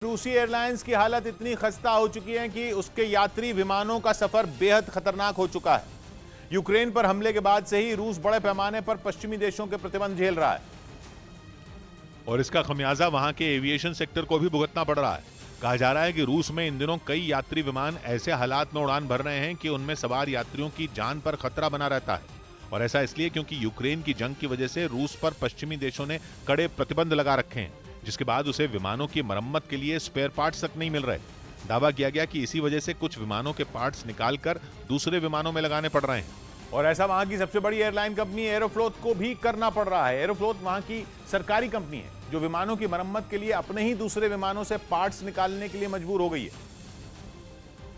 रूसी एयरलाइंस की हालत इतनी खस्ता हो चुकी है कि उसके यात्री विमानों का सफर बेहद खतरनाक हो चुका है। यूक्रेन पर हमले के बाद से ही रूस बड़े पैमाने पर पश्चिमी देशों के प्रतिबंध झेल रहा है और इसका खमियाजा वहां के एविएशन सेक्टर को भी भुगतना पड़ रहा है। कहा जा रहा है कि रूस में इन दिनों कई यात्री विमान ऐसे हालात में उड़ान भर रहे हैं कि उनमें सवार यात्रियों की जान पर खतरा बना रहता है। और ऐसा इसलिए क्योंकि यूक्रेन की जंग की वजह से रूस पर पश्चिमी देशों ने कड़े प्रतिबंध लगा रखे हैं, जिसके बाद उसे विमानों की मरम्मत के लिए स्पेयर पार्ट्स तक नहीं मिल रहे। दावा किया गया कि इसी वजह से कुछ विमानों के पार्ट्स निकालकर दूसरे विमानों में लगाने पड़ रहे हैं। और ऐसा वहां की सबसे बड़ी एयरलाइन कंपनी एरोफ्लोत को भी करना पड़ रहा है। एरोफ्लोत वहां की सरकारी कंपनी है जो विमानों की मरम्मत के लिए अपने ही दूसरे विमानों से पार्ट्स निकालने के लिए मजबूर हो गई है।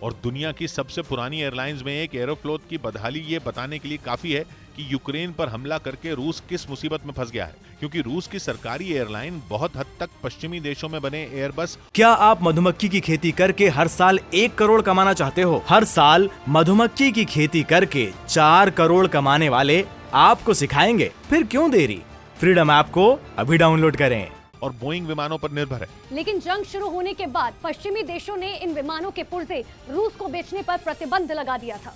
और दुनिया की सबसे पुरानी एयरलाइंस में एक एरोफ्लोत की बदहाली ये बताने के लिए काफी है कि यूक्रेन पर हमला करके रूस किस मुसीबत में फंस गया है, क्योंकि रूस की सरकारी एयरलाइन बहुत हद तक पश्चिमी देशों में बने एयरबस। क्या आप मधुमक्खी की खेती करके हर साल 1 करोड़ कमाना चाहते हो? हर साल मधुमक्खी की खेती करके 4 करोड़ कमाने वाले आपको सिखाएंगे। फिर क्यों देरी? फ्रीडम ऐप को अभी डाउनलोड करें। और बोइंग विमानों पर निर्भर है। लेकिन जंग शुरू होने के बाद पश्चिमी देशों ने इन विमानों के पुर्जे रूस को बेचने पर प्रतिबंध लगा दिया था।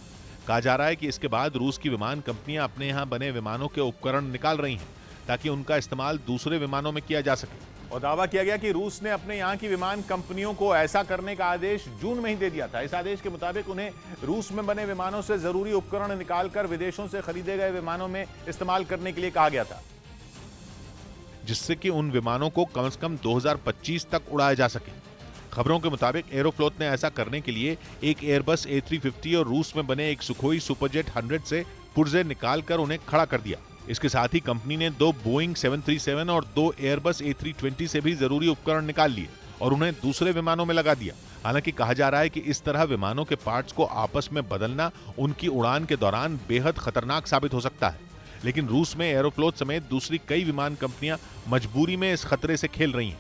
कहा जा रहा है कि इसके बाद रूस की विमान कंपनियां अपने यहाँ बने विमानों के उपकरण निकाल रही हैं ताकि उनका इस्तेमाल दूसरे विमानों में किया जा सके। और दावा किया गया कि रूस ने अपने यहाँ की विमान कंपनियों को ऐसा करने का आदेश जून में ही दे दिया था। इस आदेश के मुताबिक उन्हें रूस में बने विमानों से जरूरी उपकरण निकालकर विदेशों से खरीदे गए विमानों में इस्तेमाल करने के लिए कहा गया था, जिससे कि उन विमानों को कम से कम 2025 तक उड़ाया जा सके। खबरों के मुताबिक एरोफ्लोत ने ऐसा करने के लिए एक एयरबस A350 और रूस में बने एक सुखोई सुपरजेट 100 से पुर्जे निकालकर उन्हें खड़ा कर दिया। इसके साथ ही कंपनी ने 2 बोइंग 737 और 2 एयरबस A320 से भी जरूरी उपकरण निकाल लिए और उन्हें दूसरे विमानों में लगा दिया। हालांकि कहा जा रहा है कि इस तरह विमानों के पार्ट्स को आपस में बदलना उनकी उड़ान के दौरान बेहद खतरनाक साबित हो सकता है। लेकिन रूस में एरोफ्लोत समेत दूसरी कई विमान कंपनियां मजबूरी में इस खतरे से खेल रही हैं।